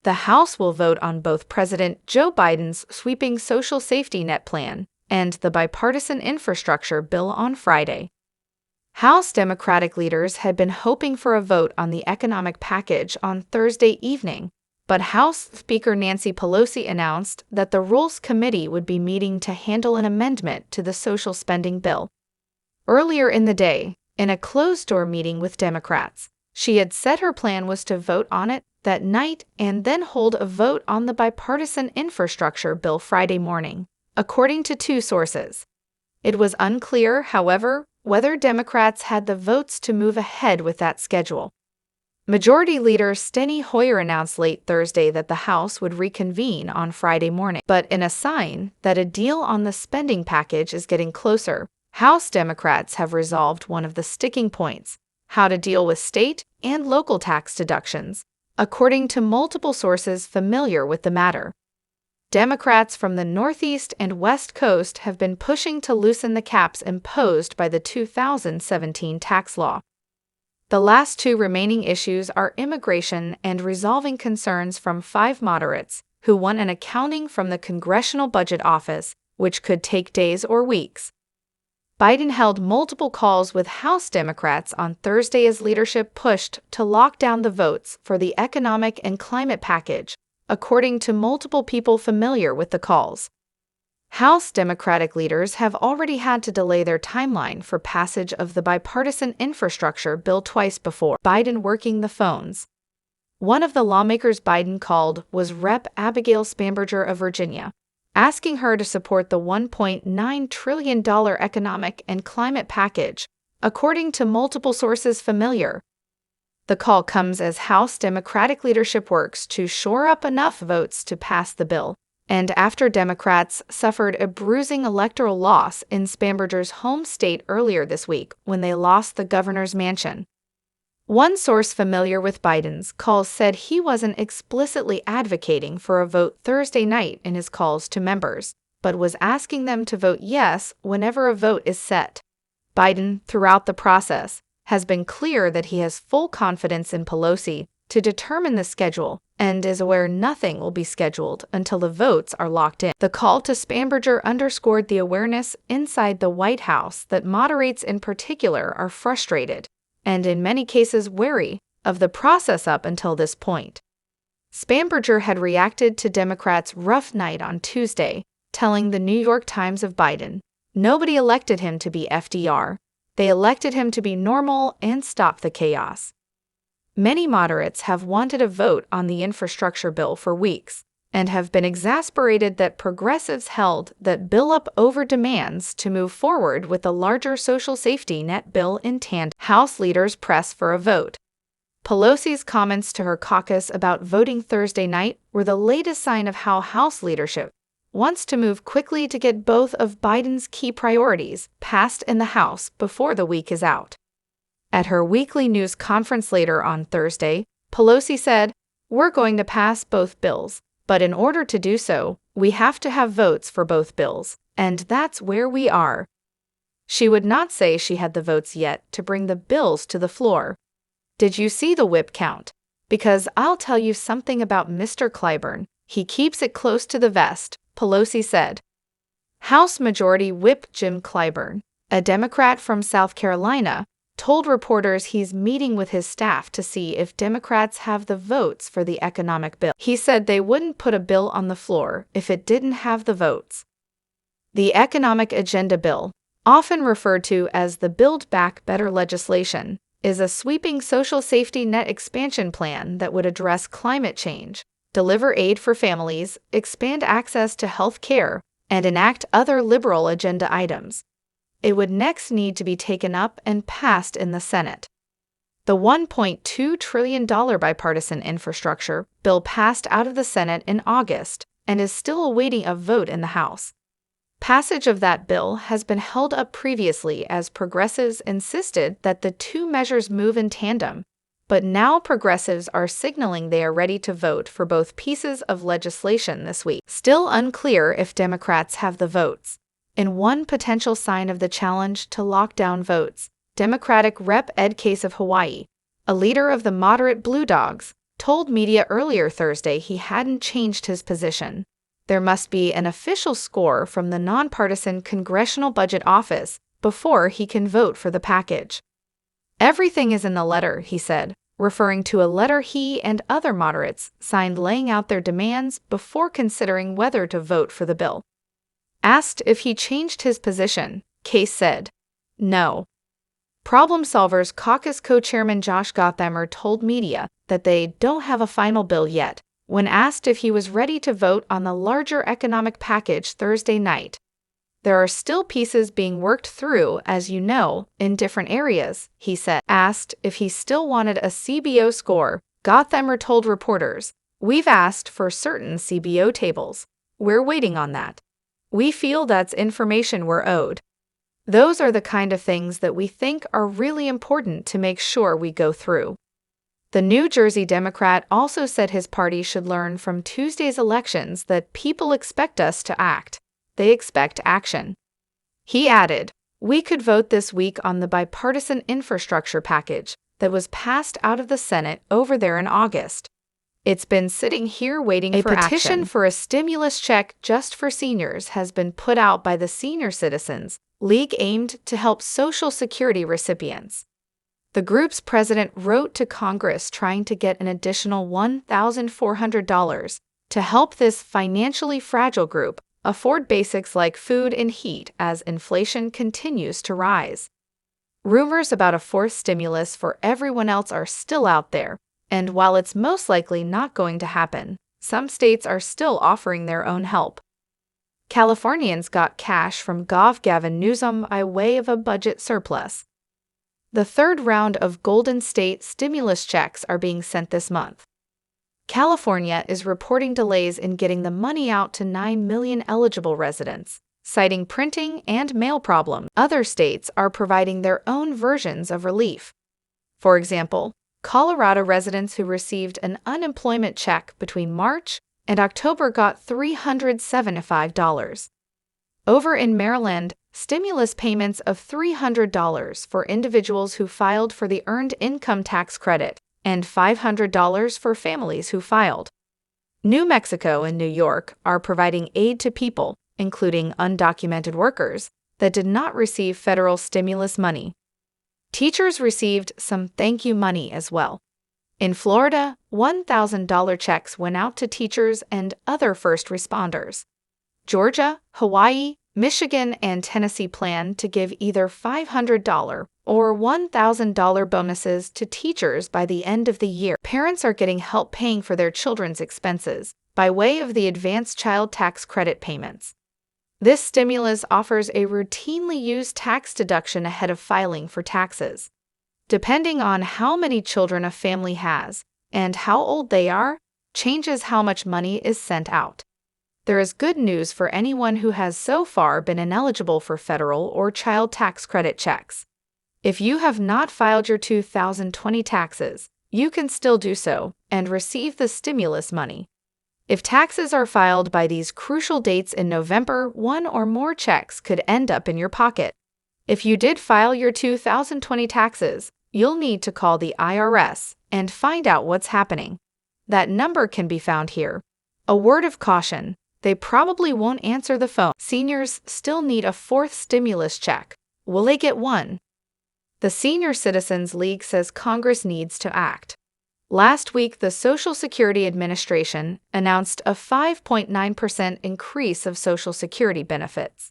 The House will vote on both President Joe Biden's sweeping social safety net plan and the bipartisan infrastructure bill on Friday. House Democratic leaders had been hoping for a vote on the economic package on Thursday evening, but House Speaker Nancy Pelosi announced that the Rules Committee would be meeting to handle an amendment to the social spending bill. Earlier in the day, in a closed-door meeting with Democrats, she had said her plan was to vote on it that night and then hold a vote on the bipartisan infrastructure bill Friday morning, according to two sources. It was unclear, however, whether Democrats had the votes to move ahead with that schedule. Majority Leader Steny Hoyer announced late Thursday that the House would reconvene on Friday morning, but in a sign that a deal on the spending package is getting closer, House Democrats have resolved one of the sticking points: how to deal with state and local tax deductions, according to multiple sources familiar with the matter. Democrats from the Northeast and West Coast have been pushing to loosen the caps imposed by the 2017 tax law. The last two remaining issues are immigration and resolving concerns from 5 moderates who want an accounting from the Congressional Budget Office, which could take days or weeks. Biden held multiple calls with House Democrats on Thursday as leadership pushed to lock down the votes for the economic and climate package, according to multiple people familiar with the calls. House Democratic leaders have already had to delay their timeline for passage of the bipartisan infrastructure bill twice before, Biden working the phones. One of the lawmakers Biden called was Rep. Abigail Spanberger of Virginia, asking her to support the $1.9 trillion economic and climate package, according to multiple sources familiar. The call comes as House Democratic leadership works to shore up enough votes to pass the bill, and after Democrats suffered a bruising electoral loss in Spanberger's home state earlier this week when they lost the governor's mansion. One source familiar with Biden's calls said he wasn't explicitly advocating for a vote Thursday night in his calls to members, but was asking them to vote yes whenever a vote is set. Biden, throughout the process, has been clear that he has full confidence in Pelosi to determine the schedule and is aware nothing will be scheduled until the votes are locked in. The call to Spanberger underscored the awareness inside the White House that moderates in particular are frustrated and in many cases wary of the process up until this point. Spanberger had reacted to Democrats' rough night on Tuesday, telling the New York Times of Biden, "Nobody elected him to be FDR. They elected him to be normal and stop the chaos." Many moderates have wanted a vote on the infrastructure bill for weeks and have been exasperated that progressives held that bill up over demands to move forward with the larger social safety net bill in tandem. House leaders press for a vote. Pelosi's comments to her caucus about voting Thursday night were the latest sign of how House leadership wants to move quickly to get both of Biden's key priorities passed in the House before the week is out. At her weekly news conference later on Thursday, Pelosi said, "We're going to pass both bills, but in order to do so, we have to have votes for both bills, and that's where we are." She would not say she had the votes yet to bring the bills to the floor. "Did you see the whip count? Because I'll tell you something about Mr. Clyburn. He keeps it close to the vest," Pelosi said. House Majority Whip Jim Clyburn, a Democrat from South Carolina, told reporters he's meeting with his staff to see if Democrats have the votes for the economic bill. He said they wouldn't put a bill on the floor if it didn't have the votes. The Economic Agenda Bill, often referred to as the Build Back Better legislation, is a sweeping social safety net expansion plan that would address climate change, deliver aid for families, expand access to health care, and enact other liberal agenda items. It would next need to be taken up and passed in the Senate. The $1.2 trillion bipartisan infrastructure bill passed out of the Senate in August and is still awaiting a vote in the House. Passage of that bill has been held up previously as progressives insisted that the two measures move in tandem, but now progressives are signaling they are ready to vote for both pieces of legislation this week. Still unclear if Democrats have the votes. In one potential sign of the challenge to lock down votes, Democratic Rep. Ed Case of Hawaii, a leader of the moderate Blue Dogs, told media earlier Thursday he hadn't changed his position. There must be an official score from the nonpartisan Congressional Budget Office before he can vote for the package. Everything is in the letter, he said, referring to a letter he and other moderates signed laying out their demands before considering whether to vote for the bill. Asked if he changed his position, Case said, "No." Problem Solvers Caucus co-chairman Josh Gothamer told media that they don't have a final bill yet when asked if he was ready to vote on the larger economic package Thursday night. "There are still pieces being worked through, as you know, in different areas," he said. Asked if he still wanted a CBO score, Gothamer told reporters, "We've asked for certain CBO tables. We're waiting on that. We feel that's information we're owed. Those are the kind of things that we think are really important to make sure we go through." The New Jersey Democrat also said his party should learn from Tuesday's elections that people expect us to act. They expect action. He added, "We could vote this week on the bipartisan infrastructure package that was passed out of the Senate over there in August. It's been sitting here waiting for action." A petition for a stimulus check just for seniors has been put out by the Senior Citizens League aimed to help Social Security recipients. The group's president wrote to Congress trying to get an additional $1,400 to help this financially fragile group afford basics like food and heat as inflation continues to rise. Rumors about a fourth stimulus for everyone else are still out there, and while it's most likely not going to happen, some states are still offering their own help. Californians got cash from Gov. Gavin Newsom by way of a budget surplus. The third round of Golden State stimulus checks are being sent this month. California is reporting delays in getting the money out to 9 million eligible residents, citing printing and mail problems. Other states are providing their own versions of relief. For example, Colorado residents who received an unemployment check between March and October got $375. Over in Maryland, stimulus payments of $300 for individuals who filed for the Earned Income Tax Credit and $500 for families who filed. New Mexico and New York are providing aid to people, including undocumented workers, that did not receive federal stimulus money. Teachers received some thank you money as well. In Florida, $1,000 checks went out to teachers and other first responders. Georgia, Hawaii, Michigan, and Tennessee plan to give either $500 or $1,000 bonuses to teachers by the end of the year. Parents are getting help paying for their children's expenses by way of the advanced child tax credit payments. This stimulus offers a routinely used tax deduction ahead of filing for taxes. Depending on how many children a family has and how old they are, changes how much money is sent out. There is good news for anyone who has so far been ineligible for federal or child tax credit checks. If you have not filed your 2020 taxes, you can still do so and receive the stimulus money. If taxes are filed by these crucial dates in November, one or more checks could end up in your pocket. If you did file your 2020 taxes, you'll need to call the IRS and find out what's happening. That number can be found here. A word of caution, they probably won't answer the phone. Seniors still need a fourth stimulus check. Will they get one? The Senior Citizens League says Congress needs to act. Last week, the Social Security Administration announced a 5.9% increase of Social Security benefits.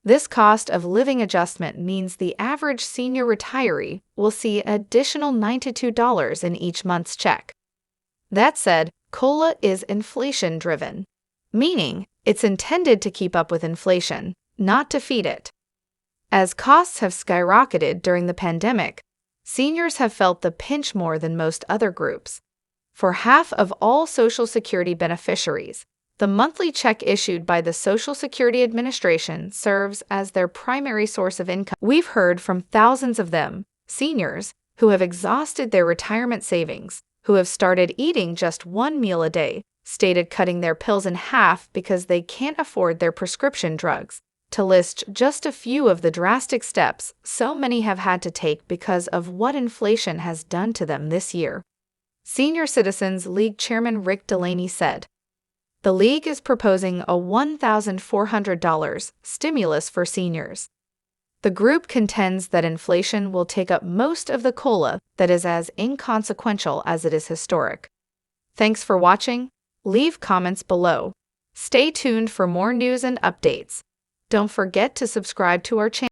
This cost of living adjustment means the average senior retiree will see additional $92 in each month's check. That said, COLA is inflation-driven, meaning it's intended to keep up with inflation, not to feed it. As costs have skyrocketed during the pandemic, seniors have felt the pinch more than most other groups. For half of all Social Security beneficiaries, the monthly check issued by the Social Security Administration serves as their primary source of income. We've heard from thousands of them, seniors, who have exhausted their retirement savings, who have started eating just one meal a day, stated cutting their pills in half because they can't afford their prescription drugs, to list just a few of the drastic steps so many have had to take because of what inflation has done to them this year. Senior Citizens League Chairman Rick Delaney said. The league is proposing a $1,400 stimulus for seniors. The group contends that inflation will take up most of the COLA that is as inconsequential as it is historic. Thanks for watching. Leave comments below. Stay tuned for more news and updates. Don't forget to subscribe to our channel.